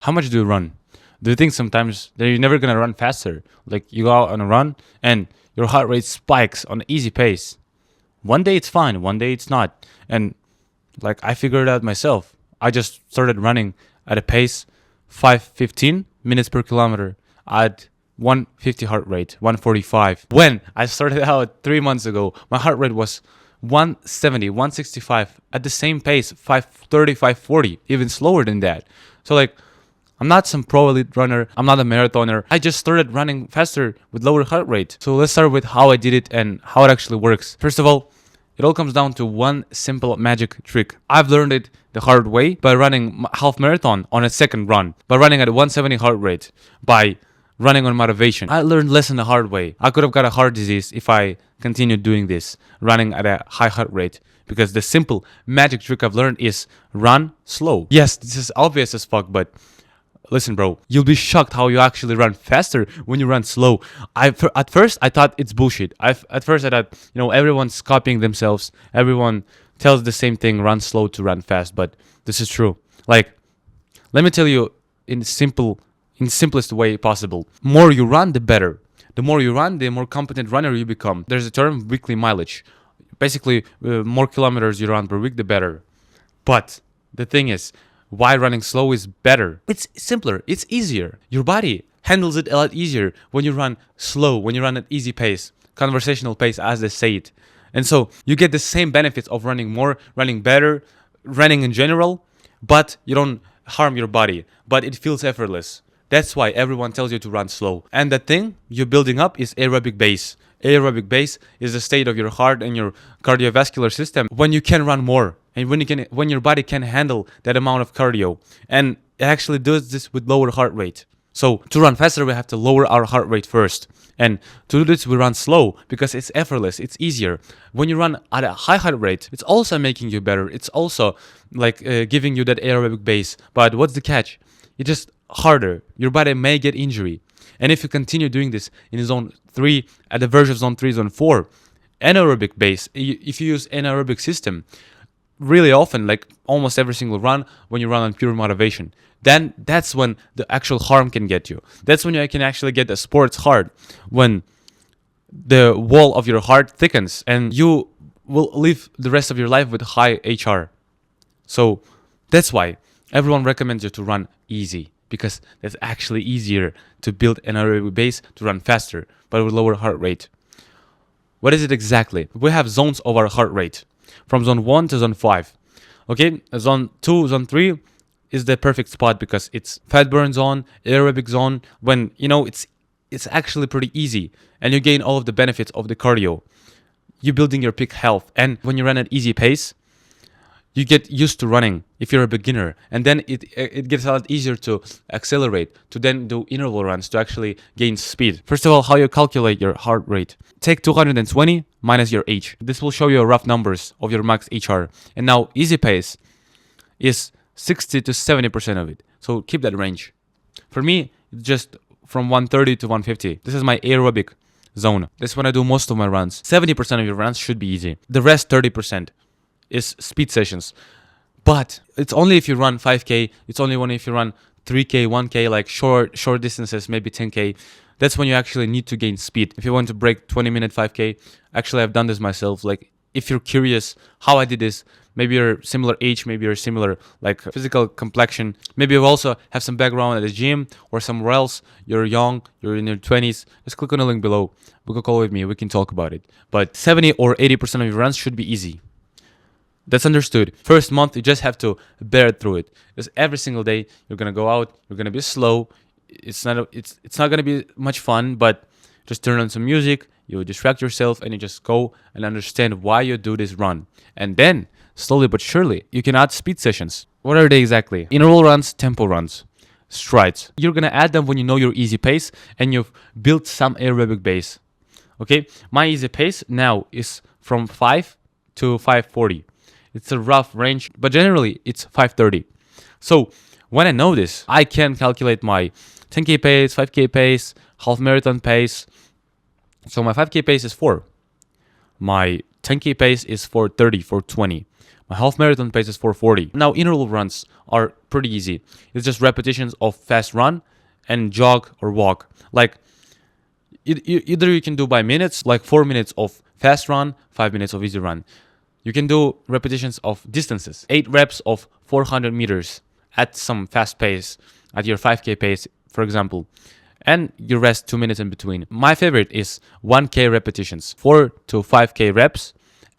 How much do you run? Do you think sometimes that you're never gonna run faster? Like you go out on a run and your heart rate spikes on an easy pace. One day it's fine, one day it's not. And like I figured it out myself. I just started running at a pace 5:15 minutes per kilometer at 150 heart rate, 145. When I started out 3 months ago, my heart rate was 170, 165 at the same pace, 530, 540, even slower than that. So like I'm not some pro elite runner. I'm not a marathoner. I just started running faster with lower heart rate. So let's start with how I did it and how it actually works. First of all, it all comes down to one simple magic trick. I've learned it the hard way by running half marathon on a second run, by running at 170 heart rate, by running on motivation. I learned lesson the hard way. I could have got a heart disease if I continued doing this, running at a high heart rate. Because the simple magic trick I've learned is run slow. Yes, this is obvious as fuck, but listen, bro, you'll be shocked how you actually run faster when you run slow. At first, I thought it's bullshit. At first, I thought, everyone's copying themselves. Everyone tells the same thing, run slow to run fast. But this is true. Like, let me tell you in simplest way possible. More you run, the better. The more you run, the more competent runner you become. There's a term, weekly mileage. Basically, more kilometers you run per week, the better. But the thing is, why running slow is better? It's simpler. It's easier. Your body handles it a lot easier when you run slow, when you run at easy pace, conversational pace, as they say it. And so you get the same benefits of running more, running better, running in general, but you don't harm your body. But it feels effortless. That's why everyone tells you to run slow. And the thing you're building up is aerobic base. Aerobic base is the state of your heart and your cardiovascular system when you can run more and when your body can handle that amount of cardio. And it actually does this with lower heart rate. So to run faster, we have to lower our heart rate first. And to do this, we run slow because it's effortless. It's easier. When you run at a high heart rate, it's also making you better. It's also like giving you that aerobic base. But what's the catch? It's just harder. Your body may get injury. And if you continue doing this in zone 3, at the verge of zone 3, zone 4, anaerobic base, if you use anaerobic system, really often, like almost every single run, when you run on pure motivation, then that's when the actual harm can get you. That's when you can actually get the sports hard, when the wall of your heart thickens and you will live the rest of your life with high HR. So that's why everyone recommends you to run easy, because it's actually easier to build an aerobic base to run faster, but with lower heart rate. What is it exactly? We have zones of our heart rate, from zone 1 to zone 5. Okay, zone 2, zone 3 is the perfect spot because it's fat burn zone, aerobic zone, when, it's actually pretty easy and you gain all of the benefits of the cardio. You're building your peak health. And when you run at easy pace, you get used to running if you're a beginner, and then it gets a lot easier to accelerate, to then do interval runs to actually gain speed. First of all, how you calculate your heart rate. Take 220 minus your age. This will show you rough numbers of your max HR. And now easy pace is 60 to 70% of it. So keep that range. For me, it's just from 130 to 150. This is my aerobic zone. This is when I do most of my runs. 70% of your runs should be easy. The rest 30% is speed sessions. But it's only if you run 5K, it's only if you run 3K, 1K, like short distances, maybe 10K. That's when you actually need to gain speed. If you want to break 20-minute 5K, actually I've done this myself. Like if you're curious how I did this, maybe you're similar age, maybe you're similar like physical complexion, maybe you also have some background at the gym or somewhere else, you're young, you're in your 20s, just click on the link below, book a call with me, we can talk about it. But 70 or 80% of your runs should be easy. That's understood. First month, you just have to bear through it. Because every single day, you're going to go out, you're going to be slow. It's not going to be much fun, but just turn on some music, you distract yourself, and you just go and understand why you do this run. And then, slowly but surely, you can add speed sessions. What are they exactly? Interval runs, tempo runs, strides. You're going to add them when you know your easy pace and you've built some aerobic base. Okay? My easy pace now is from 5 to 540. It's a rough range, but generally it's 530. So when I know this, I can calculate my 10K pace, 5K pace, half marathon pace. So my 5K pace is 4. My 10K pace is 430, 420. My half marathon pace is 440. Now interval runs are pretty easy. It's just repetitions of fast run and jog or walk. Like either you can do by minutes, like 4 minutes of fast run, 5 minutes of easy run. You can do repetitions of distances, 8 reps of 400 meters at some fast pace, at your 5K pace, for example, and you rest 2 minutes in between. My favorite is 1K repetitions, 4 to 5K reps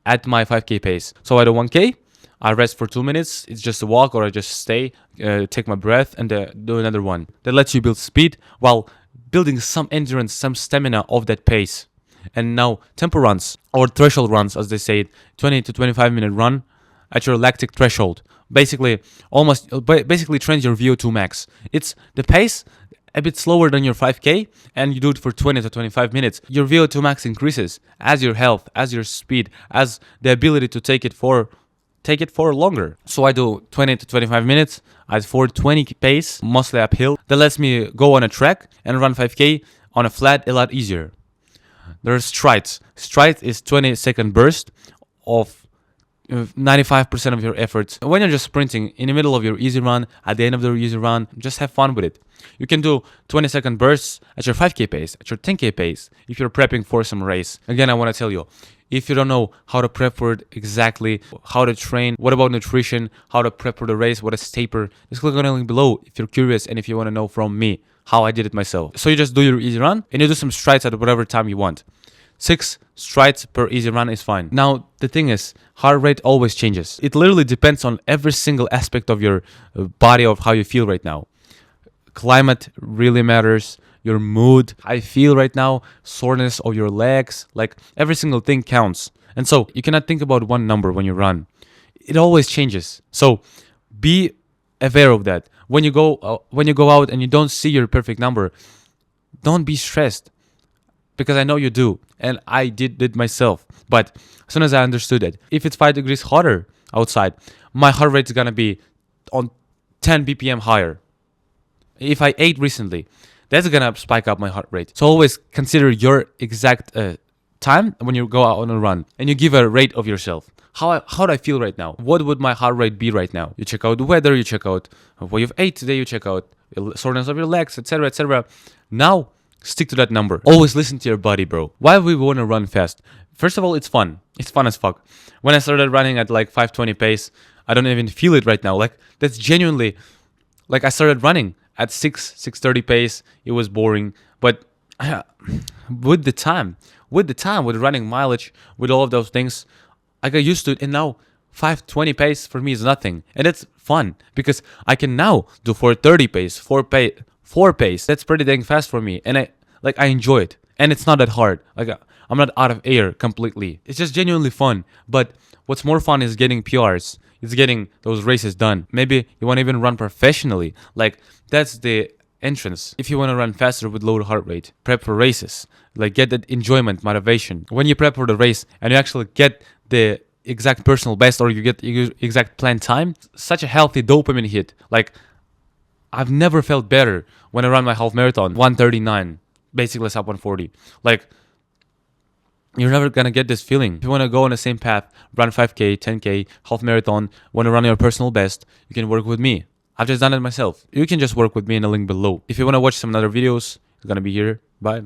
at my 5K pace. So I do 1K, I rest for 2 minutes. It's just a walk, or I just stay, take my breath, and do another one. That lets you build speed while building some endurance, some stamina of that pace. And now tempo runs, or threshold runs, as they say it, 20 to 25 minute run at your lactic threshold. Basically trains your VO2 max. It's the pace a bit slower than your 5K, and you do it for 20 to 25 minutes. Your VO2 max increases as your health, as your speed, as the ability to take it for longer. So I do 20 to 25 minutes at 420 pace, mostly uphill. That lets me go on a track and run 5K on a flat a lot easier. There's strides. Stride is 20-second burst of 95% of your efforts. When you're just sprinting in the middle of your easy run, at the end of the easy run, just have fun with it. You can do 20-second bursts at your 5K pace, at your 10K pace, if you're prepping for some race. Again, I want to tell you, if you don't know how to prep for it exactly, how to train, what about nutrition, how to prep for the race, what is taper, just click on the link below if you're curious and if you want to know from me how I did it myself. So you just do your easy run and you do some strides at whatever time you want. 6 strides per easy run is fine. Now, the thing is, heart rate always changes. It literally depends on every single aspect of your body, of how you feel right now. Climate really matters. Your mood, how you feel right now, soreness of your legs, like every single thing counts. And so you cannot think about one number when you run. It always changes. So be aware of that. When you go out and you don't see your perfect number, don't be stressed, because I know you do, and I did it myself. But as soon as I understood it, if it's 5 degrees hotter outside, my heart rate is gonna be on 10 BPM higher. If I ate recently, that's gonna spike up my heart rate. So always consider your exact time when you go out on a run, and you give a rate of yourself. How do I feel right now? What would my heart rate be right now? You check out the weather, you check out what you've ate today, you check out soreness of your legs, etc., etc. Now, stick to that number. Always listen to your body, bro. Why we want to run fast? First of all, it's fun. It's fun as fuck. When I started running at like 520 pace, I don't even feel it right now. Like, that's genuinely, like, I started running at 6:30 pace. It was boring, but with the time, with running mileage, with all of those things, I got used to it, and now 520 pace for me is nothing, and it's fun because I can now do 430 pace, 4 pace. That's pretty dang fast for me, and I enjoy it, and it's not that hard. Like, I'm not out of air completely. It's just genuinely fun. But what's more fun is getting PRs. It's getting those races done. Maybe you want to even run professionally. Like, that's the entrance. If you want to run faster with low heart rate, prep for races. Like, get that enjoyment, motivation. When you prep for the race and you actually get the exact personal best, or you get the exact planned time, such a healthy dopamine hit. Like, I've never felt better when I run my half marathon, 139, basically sub 140. Like, you're never gonna get this feeling. If you want to go on the same path, run 5K, 10K, half marathon, want to run your personal best, you can work with me. I've just done it myself. You can just work with me in the link below. If you want to watch some other videos, it's gonna be here. Bye.